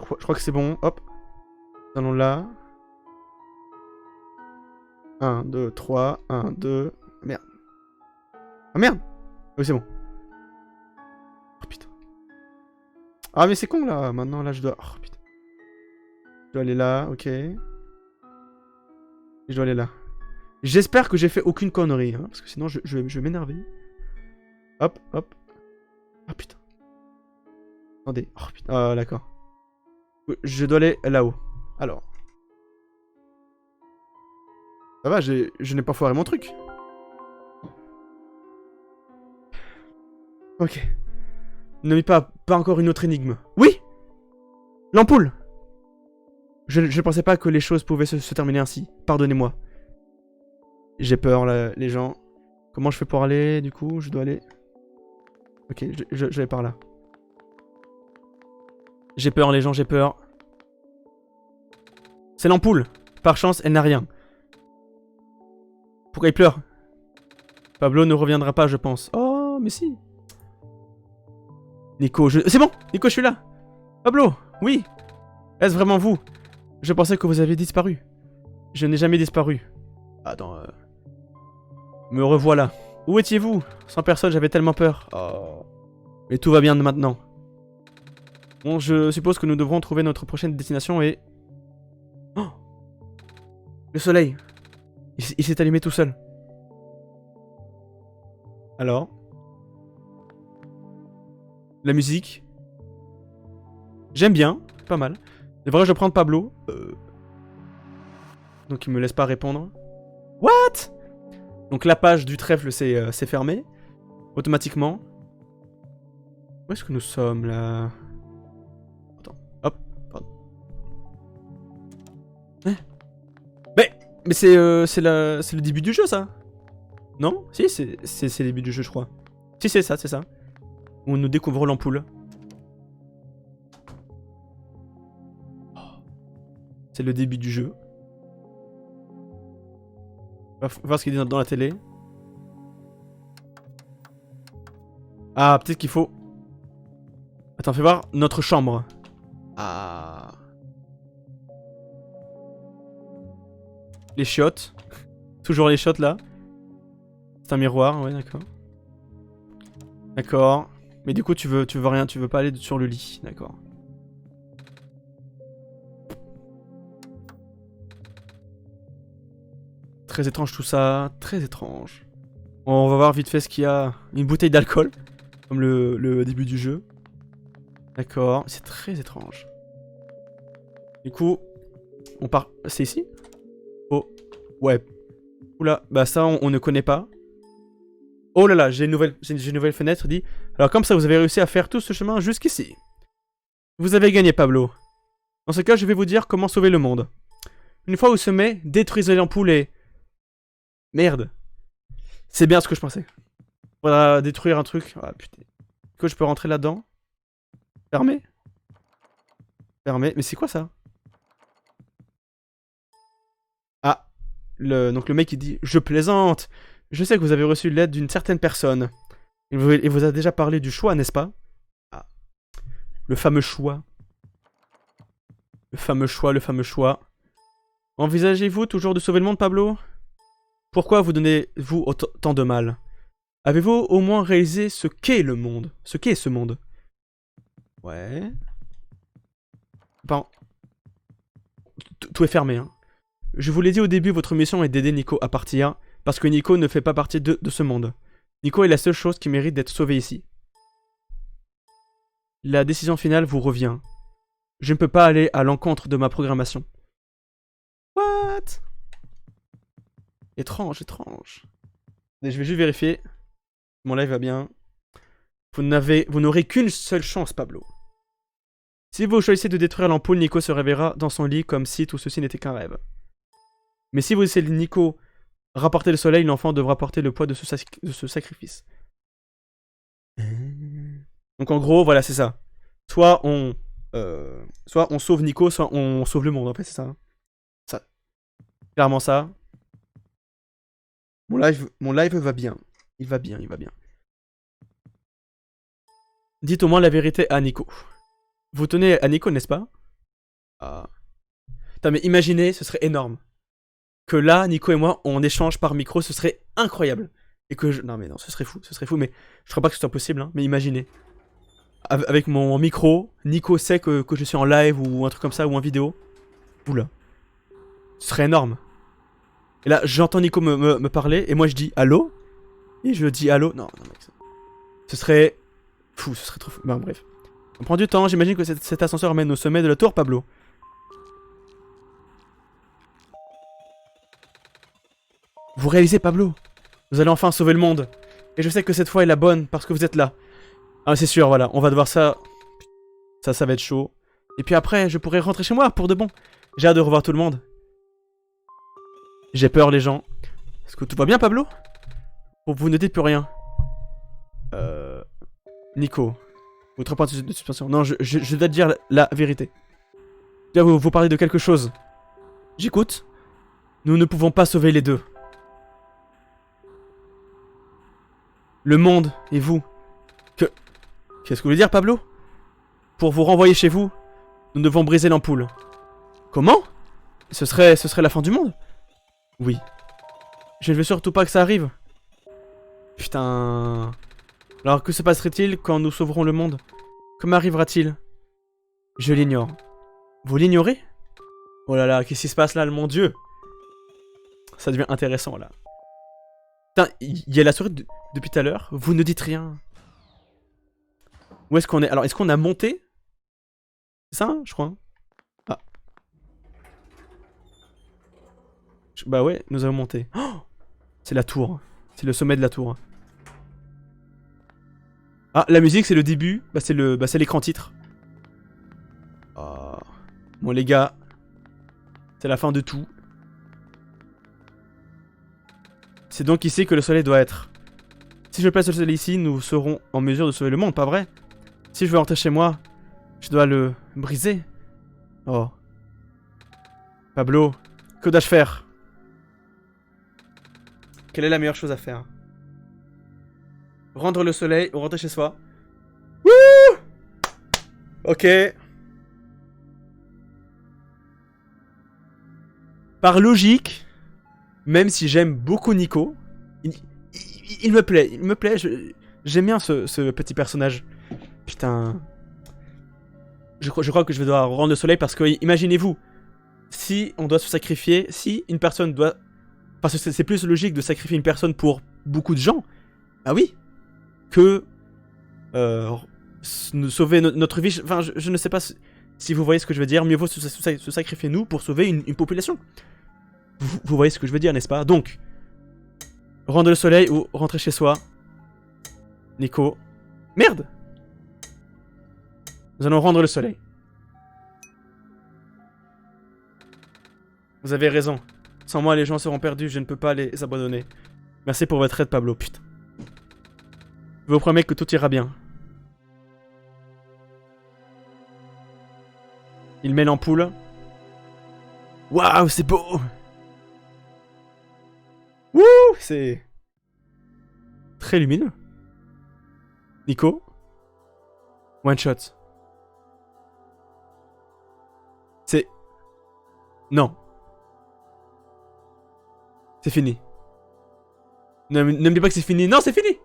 Je crois que c'est bon. Hop. Nous allons là. 1, 2, 3. 1, 2. Merde. Ah merde. Oui, c'est bon. Oh putain. Ah, mais c'est con là. Maintenant, là, je dois. Oh putain. Je dois aller là, ok. Et je dois aller là. J'espère que j'ai fait aucune connerie, hein, parce que sinon, je vais m'énerver. Hop, hop. Ah putain. Attendez. Oh putain. Ah, d'accord. Je dois aller là-haut. Alors. Ça va, je n'ai pas foiré mon truc. Ok. Ne mets pas encore une autre énigme. Oui! L'ampoule! Je ne pensais pas que les choses pouvaient se terminer ainsi. Pardonnez-moi. J'ai peur, là, les gens. Comment je fais pour aller, du coup? Je dois aller... Ok, je vais par là. J'ai peur, les gens, j'ai peur. C'est l'ampoule. Par chance, elle n'a rien. Pourquoi il pleure? Pablo ne reviendra pas, je pense. Oh, mais si. Nico, c'est bon! Nico, je suis là! Pablo! Oui! Est-ce vraiment vous? Je pensais que vous aviez disparu. Je n'ai jamais disparu. Attends, Me revoilà. Où étiez-vous? Sans personne, j'avais tellement peur. Oh. Mais tout va bien maintenant. Bon, je suppose que nous devrons trouver notre prochaine destination et... Oh, le soleil. Il s'est allumé tout seul. Alors? La musique. J'aime bien, pas mal. Devrais-je prendre Pablo? Donc il me laisse pas répondre. What? Donc la page du trèfle s'est fermée. Automatiquement. Où est-ce que nous sommes là? Attends, hop, pardon. Hein? Mais c'est le début du jeu ça? Non? Si, c'est le début du jeu je crois. Si c'est ça, c'est ça. Où nous découvrons l'ampoule. C'est le début du jeu. On va voir ce qu'il dit dans la télé. Ah, peut-être qu'il faut... Attends, fais voir notre chambre. Ah. Les chiottes. Toujours les chiottes là. C'est un miroir, ouais, d'accord. D'accord. Mais du coup, tu veux rien, tu veux pas aller sur le lit, d'accord. Très étrange tout ça, très étrange. Bon, on va voir vite fait ce qu'il y a. Une bouteille d'alcool, comme le début du jeu. D'accord, c'est très étrange. Du coup, on part... C'est ici? Oh, ouais. Oula, bah ça on ne connaît pas. Oh là là, j'ai une nouvelle fenêtre, dit. Alors comme ça, vous avez réussi à faire tout ce chemin jusqu'ici. Vous avez gagné, Pablo. Dans ce cas, je vais vous dire comment sauver le monde. Une fois au sommet, détruisez l'ampoule et... Merde. C'est bien ce que je pensais. Faudra détruire un truc. Ah putain. Est-ce que je peux rentrer là-dedans? Fermé? Fermé. Mais c'est quoi ça? Ah. Donc le mec il dit, je plaisante. Je sais que vous avez reçu l'aide d'une certaine personne. Il vous a déjà parlé du choix, n'est-ce pas? Ah. Le fameux choix. Le fameux choix, le fameux choix. Envisagez-vous toujours de sauver le monde, Pablo? Pourquoi vous donnez-vous autant de mal? Avez-vous au moins réalisé ce qu'est le monde? Ce qu'est ce monde? Ouais. Bon. Tout est fermé, hein. Je vous l'ai dit au début, votre mission est d'aider Nico à partir, parce que Nico ne fait pas partie de ce monde. Nico est la seule chose qui mérite d'être sauvée ici. La décision finale vous revient. Je ne peux pas aller à l'encontre de ma programmation. What? Étrange, étrange. Mais je vais juste vérifier. Mon live va bien. Vous n'aurez qu'une seule chance, Pablo. Si vous choisissez de détruire l'ampoule, Nico se réveillera dans son lit comme si tout ceci n'était qu'un rêve. Mais si vous laissez Nico rapporter le soleil, l'enfant devra porter le poids de ce sacrifice. Donc en gros, voilà, c'est ça. Soit on sauve Nico, soit on sauve le monde, en fait, c'est ça. Hein. Ça. Clairement ça. Mon live va bien. Il va bien, il va bien. Dites au moins la vérité à Nico. Vous tenez à Nico, n'est-ce pas? Ah. Putain, mais imaginez, ce serait énorme. Que là, Nico et moi, on échange par micro, ce serait incroyable. Et que je... Non mais non, ce serait fou, mais je crois pas que ce soit possible, hein, mais imaginez. Avec mon micro, Nico sait que je suis en live ou un truc comme ça, ou en vidéo. Oula. Ce serait énorme. Et là, j'entends Nico me parler, et moi je dis allô? Et je dis allô? Non, non, mec. Ce serait fou, ce serait trop fou. Bon, bref. On prend du temps, j'imagine que cet ascenseur mène au sommet de la tour, Pablo. Vous réalisez, Pablo? Vous allez enfin sauver le monde. Et je sais que cette fois est la bonne, parce que vous êtes là. Ah, c'est sûr, voilà, on va devoir ça... Ça va être chaud. Et puis après, je pourrai rentrer chez moi, pour de bon. J'ai hâte de revoir tout le monde. J'ai peur, les gens. Est-ce que tout va bien, Pablo? Vous ne dites plus rien. Nico. Votre point de suspension. Non, je dois te dire la vérité. Je dois vous parler de quelque chose. J'écoute. Nous ne pouvons pas sauver les deux. Le monde et vous. Qu'est-ce que vous voulez dire, Pablo? Pour vous renvoyer chez vous, nous devons briser l'ampoule. Comment? Ce serait la fin du monde? Oui. Je ne veux surtout pas que ça arrive. Putain. Alors que se passerait-il quand nous sauverons le monde? Comment arrivera-t-il? Je l'ignore. Vous l'ignorez? Oh là là, qu'est-ce qui se passe là, mon dieu? Ça devient intéressant là. Putain, il y a la souris depuis tout à l'heure. Vous ne dites rien. Où est-ce qu'on est? Alors, est-ce qu'on a monté? C'est ça, hein, je crois. Hein. Ah. Bah ouais, nous avons monté. Oh, c'est la tour. C'est le sommet de la tour. Ah, la musique, c'est le début. Bah, c'est l'écran titre. Oh. Bon, les gars. C'est la fin de tout. C'est donc ici que le soleil doit être. Si je place le soleil ici, nous serons en mesure de sauver le monde, pas vrai? Si je veux rentrer chez moi, je dois le briser. Oh. Pablo, que dois-je faire? Quelle est la meilleure chose à faire? Rendre le soleil ou rentrer chez soi? Wouh! Ok. Par logique, même si j'aime beaucoup Nico, il me plaît, j'aime bien ce petit personnage. Putain. Je crois que je vais devoir rendre le soleil parce que, imaginez-vous, si on doit se sacrifier, si une personne doit... Parce que c'est plus logique de sacrifier une personne pour beaucoup de gens, ah oui, que sauver notre vie. Enfin, je ne sais pas si vous voyez ce que je veux dire, mieux vaut se sacrifier nous pour sauver une population. Vous voyez ce que je veux dire, n'est-ce pas? Donc, rendre le soleil ou rentrer chez soi. Nico. Merde! Nous allons rendre le soleil. Vous avez raison. Sans moi, les gens seront perdus, je ne peux pas les abandonner. Merci pour votre aide, Pablo, putain. Je vous promets que tout ira bien. Il met l'ampoule. Waouh, c'est beau! Wouh, c'est... très lumineux. Nico. One shot. C'est... Non. C'est fini. Ne me dis pas que c'est fini. Non, c'est fini!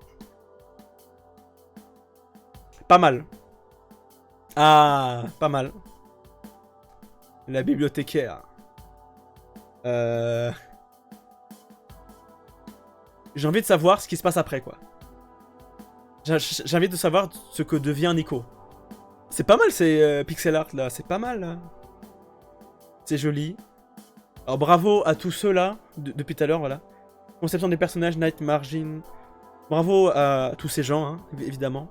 Pas mal. Ah, pas mal. La bibliothécaire. J'ai envie de savoir ce qui se passe après, quoi. J'ai envie de savoir ce que devient Nico. C'est pas mal ces pixel art là, c'est pas mal là. C'est joli. Alors bravo à tous ceux-là, depuis tout à l'heure, voilà. Conception des personnages, Night Margin. Bravo à tous ces gens, hein, évidemment.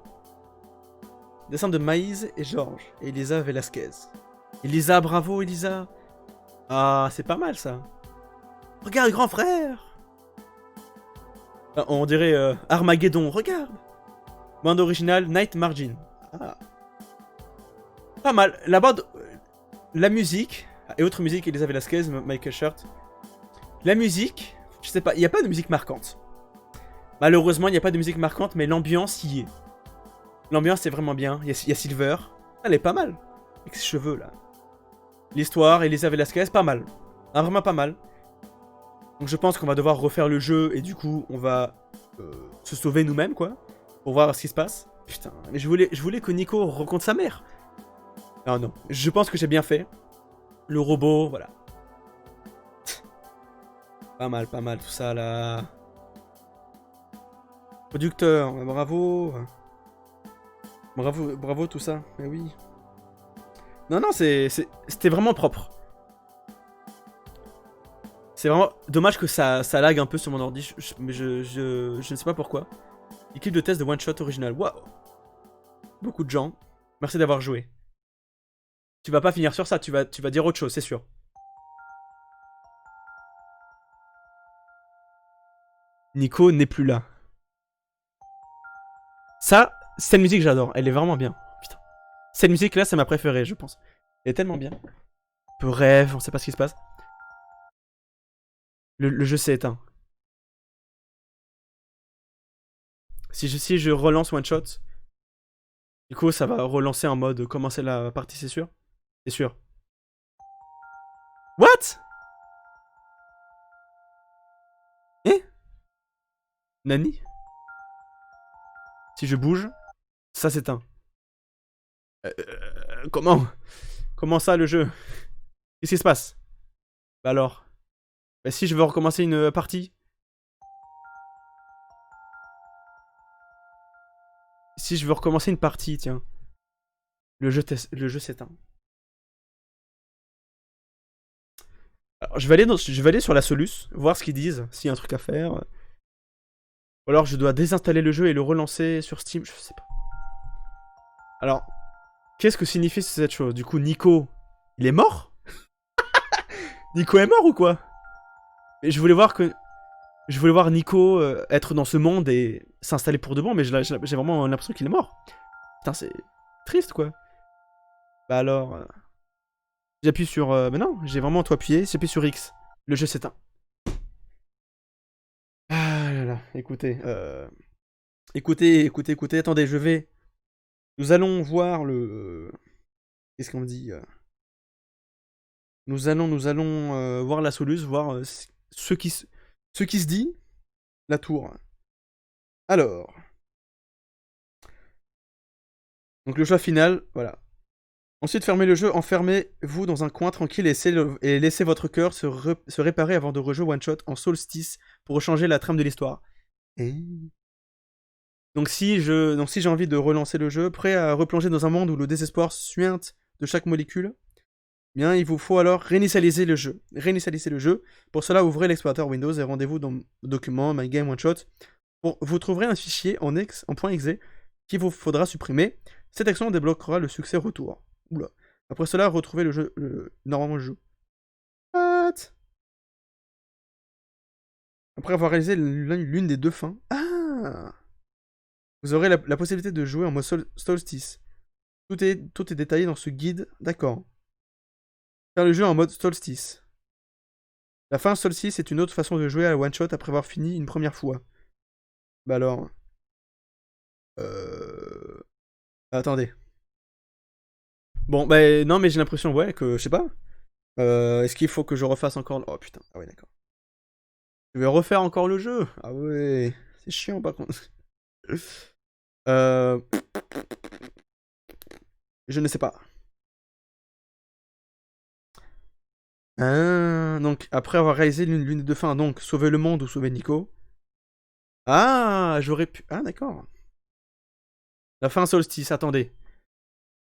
Dessin de Maïs et Georges. Et Elisa Velasquez. Elisa, bravo Elisa. Ah, c'est pas mal ça. Regarde, grand frère. Ah, on dirait Armageddon, regarde. Bande originale, Night Margin. Ah. Pas mal. La bande... La musique... Et autre musique, Elisa Velasquez, Michael Shirt. La musique... Je sais pas, il n'y a pas de musique marquante. Malheureusement, il n'y a pas de musique marquante, mais l'ambiance y est. L'ambiance, c'est vraiment bien. Il y a Silver. Elle est pas mal. Avec ses cheveux, là. L'histoire, Elisa Velasquez, pas mal. Ah, vraiment pas mal. Donc je pense qu'on va devoir refaire le jeu, et du coup, on va se sauver nous-mêmes, quoi. Pour voir ce qui se passe. Putain, mais je voulais que Nico rencontre sa mère. Non, non. Je pense que j'ai bien fait. Le robot, voilà. Pas mal tout ça là. Producteur, bravo. Bravo tout ça. Mais oui. Non, non, c'était vraiment propre. C'est vraiment dommage que ça lag un peu sur mon ordi, mais je ne sais pas pourquoi. Équipe de test de One Shot original. Waouh. Beaucoup de gens. Merci d'avoir joué. Tu vas pas finir sur ça, tu vas dire autre chose, c'est sûr. Nico n'est plus là. Ça, cette musique j'adore, elle est vraiment bien. Putain. Cette musique là, c'est ma préférée, je pense. Elle est tellement bien. Un peu rêve, on sait pas ce qui se passe. Le jeu s'est éteint. Si je relance One Shot, du coup ça va relancer en mode commencer la partie, c'est sûr? C'est sûr. What? Eh? Nani? Si je bouge, ça s'éteint. Comment? Comment ça, le jeu? Qu'est-ce qui se passe? Bah alors. Bah si je veux recommencer une partie. Si je veux recommencer une partie, tiens. Le jeu s'éteint. Alors, je vais aller sur la Solus, voir ce qu'ils disent, s'il y a un truc à faire. Ou alors je dois désinstaller le jeu et le relancer sur Steam, je sais pas. Alors, qu'est-ce que signifie cette chose? Du coup, Nico, il est mort? Nico est mort ou quoi? Et je voulais voir Nico être dans ce monde et s'installer pour de bon, mais j'ai vraiment l'impression qu'il est mort. Putain, c'est triste, quoi. Bah alors... J'appuie sur... mais non, j'ai vraiment tout appuyé, j'appuie sur X. Le jeu s'éteint. Ah là là, écoutez, écoutez, attendez, je vais... Nous allons voir le... Qu'est-ce qu'on me dit Nous allons voir la Solus, voir ce qui se dit, la tour. Alors... Donc le choix final, voilà. Ensuite, fermez le jeu, enfermez-vous dans un coin tranquille et laissez votre cœur se réparer avant de rejouer One Shot en Solstice pour changer la trame de l'histoire. Donc si j'ai envie de relancer le jeu, prêt à replonger dans un monde où le désespoir suinte de chaque molécule, bien il vous faut alors réinitialiser le jeu. Pour cela, ouvrez l'explorateur Windows et rendez-vous dans Document, My Game One Shot. Vous trouverez un fichier en .exe qu'il vous faudra supprimer. Cette action débloquera le succès retour. Oula. Après cela, retrouvez le jeu. Normalement, le jeu. What? Après avoir réalisé l'une des deux fins. Ah! Vous aurez la possibilité de jouer en mode Solstice. Tout est détaillé dans ce guide. D'accord. Faire le jeu en mode Solstice. La fin Solstice est une autre façon de jouer à la one shot après avoir fini une première fois. Bah alors. Attendez. Bon, bah non, mais j'ai l'impression, ouais, que je sais pas. Est-ce qu'il faut que je refasse encore... Oh putain, ah ouais, d'accord. Je vais refaire encore le jeu. Ah ouais, c'est chiant par contre. Je ne sais pas. Donc, après avoir réalisé l'une des deux fins, donc sauver le monde ou sauver Nico. Ah, j'aurais pu... Ah, d'accord. La fin Solstice, attendez.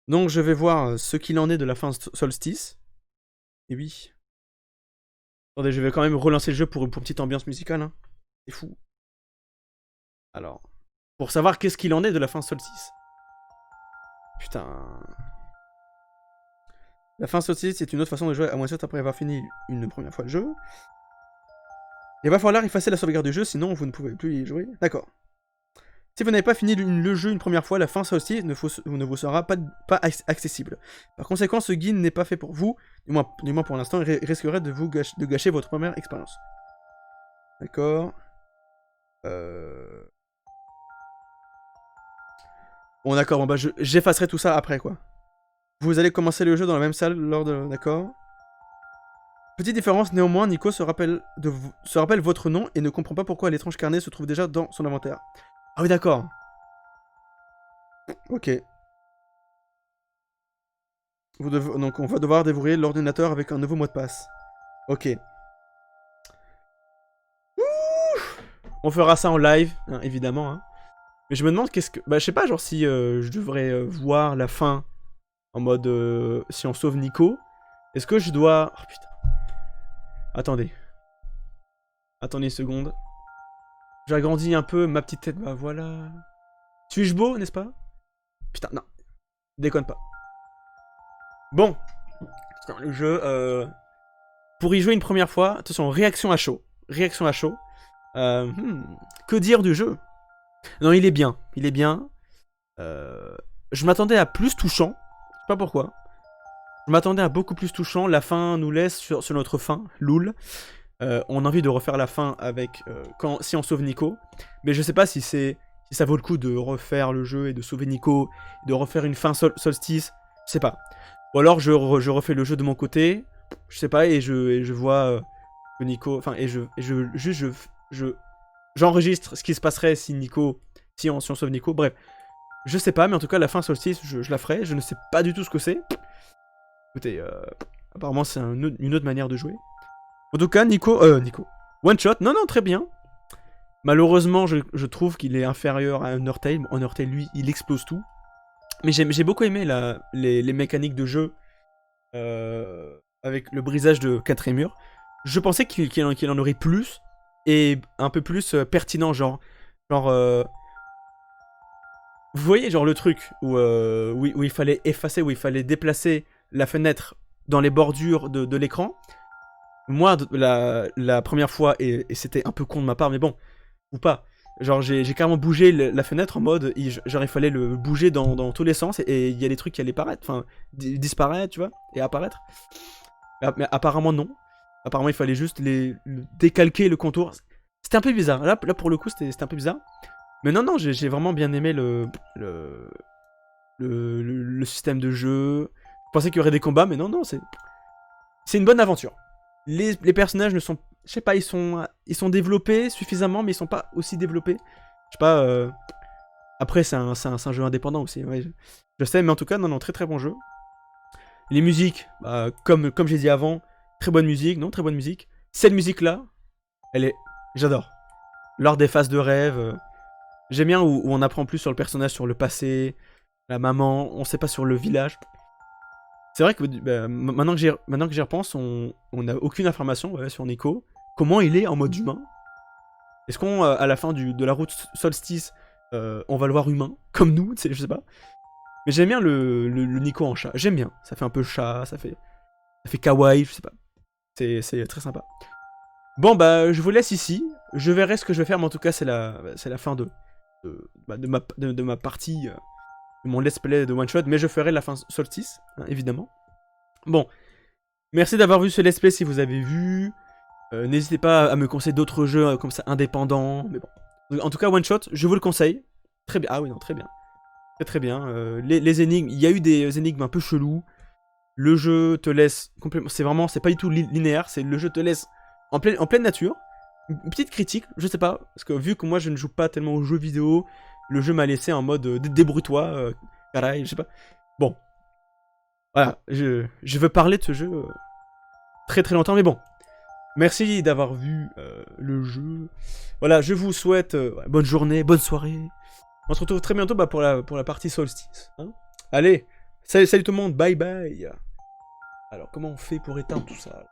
Donc, je vais voir ce qu'il en est de la fin Solstice. Et oui. Attendez, je vais quand même relancer le jeu pour une petite ambiance musicale. Hein. C'est fou. Alors, pour savoir qu'est-ce qu'il en est de la fin Solstice. Putain... La fin Solstice, c'est une autre façon de jouer à one shot après avoir fini une première fois le jeu. Il va falloir effacer la sauvegarde du jeu, sinon vous ne pouvez plus y jouer. D'accord. Si vous n'avez pas fini le jeu une première fois, la fin Solstice ne vous sera pas accessible. Par conséquent, ce guide n'est pas fait pour vous, du moins pour l'instant, il risquerait de gâcher votre première expérience. D'accord. Bon d'accord, bon bah j'effacerai tout ça après quoi. Vous allez commencer le jeu dans la même salle lors de... D'accord. Petite différence, néanmoins, Nico se rappelle votre nom et ne comprend pas pourquoi l'étrange carnet se trouve déjà dans son inventaire. Ah oui, d'accord. Ok. Donc on va devoir déverrouiller l'ordinateur avec un nouveau mot de passe. Ok. Ouh, on fera ça en live, hein, évidemment. Hein. Mais je me demande qu'est-ce que... Bah je sais pas, genre si je devrais voir la fin en mode... si on sauve Nico. Est-ce que je dois... Oh putain. Attendez. Attendez une seconde. J'agrandis un peu ma petite tête, bah voilà. Suis-je beau, n'est-ce pas? Putain, non. Déconne pas. Bon. Putain, le jeu, pour y jouer une première fois, attention, réaction à chaud. Réaction à chaud. Que dire du jeu? Non, il est bien. Il est bien. Je m'attendais à plus touchant. Je sais pas pourquoi. Je m'attendais à beaucoup plus touchant. La fin nous laisse sur notre fin. Loul. On a envie de refaire la fin avec si on sauve Nico. Mais je sais pas si ça vaut le coup de refaire le jeu et de sauver Nico, de refaire une fin Solstice. Je sais pas. Ou alors je refais le jeu de mon côté. Je sais pas et je vois Nico. Enfin et j'enregistre ce qui se passerait si si on sauve Nico, bref. Je sais pas, mais en tout cas, la fin Solstice, je la ferai. Je ne sais pas du tout ce que c'est. Écoutez, apparemment, c'est une autre manière de jouer. En tout cas, Nico. One shot, non, non, très bien. Malheureusement, je trouve qu'il est inférieur à Undertale. Bon, Undertale, lui, il explose tout. Mais j'ai beaucoup aimé les mécaniques de jeu avec le brisage de 4 murs. Je pensais qu'il en aurait plus et un peu plus pertinent, genre vous voyez, genre le truc où il fallait effacer, où il fallait déplacer la fenêtre dans les bordures de l'écran. Moi, la première fois, et c'était un peu con de ma part, mais bon, ou pas. Genre, j'ai carrément bougé la fenêtre en mode, genre, il fallait le bouger dans tous les sens, et il y a des trucs qui allaient paraître, enfin, disparaître, tu vois, et apparaître. Mais apparemment, non. Apparemment, il fallait juste décalquer le contour. C'était un peu bizarre. Là pour le coup, c'était un peu bizarre. Mais non, j'ai vraiment bien aimé le système de jeu. Je pensais qu'il y aurait des combats, mais non, non, c'est une bonne aventure. Les personnages ne sont... Je sais pas, ils sont développés suffisamment, mais ils sont pas aussi développés. Je sais pas... Après, c'est un jeu indépendant aussi, ouais, je sais, mais en tout cas, non, non, très très bon jeu. Les musiques, bah, comme j'ai dit avant, très bonne musique, non, très bonne musique. Cette musique-là, elle est... J'adore. Lors des phases de rêve... J'aime bien où on apprend plus sur le personnage, sur le passé, la maman, on sait pas sur le village. C'est vrai que bah, maintenant que j'y repense, on n'a aucune information sur Nico. Comment il est en mode humain? Est-ce qu'on, à la fin de la route Solstice, on va le voir humain? Comme nous, je sais pas. Mais j'aime bien le Nico en chat. J'aime bien. Ça fait un peu chat, ça fait kawaii, je sais pas. C'est très sympa. Bon, bah, je vous laisse ici. Je verrai ce que je vais faire, mais en tout cas, c'est la fin de ma partie, de mon let's play de one shot, mais je ferai la fin Solstice, hein, évidemment. Bon, merci d'avoir vu ce let's play si vous avez vu. N'hésitez pas à me conseiller d'autres jeux comme ça indépendants, mais bon. En tout cas, one shot, je vous le conseille. Très bien. Ah oui, non, très bien. Très très bien. Les énigmes, il y a eu des énigmes un peu chelous. Le jeu te laisse complètement. C'est pas du tout linéaire. Le jeu te laisse en pleine nature. Une petite critique, je sais pas, parce que vu que moi je ne joue pas tellement aux jeux vidéo, le jeu m'a laissé en mode débrouille-toi, pareil, je sais pas. Bon, voilà, je veux parler de ce jeu très très longtemps, mais bon. Merci d'avoir vu le jeu. Voilà, je vous souhaite bonne journée, bonne soirée. On se retrouve très bientôt pour la partie Solstice. Hein. Allez, salut tout le monde, bye bye. Alors, comment on fait pour éteindre tout ça ?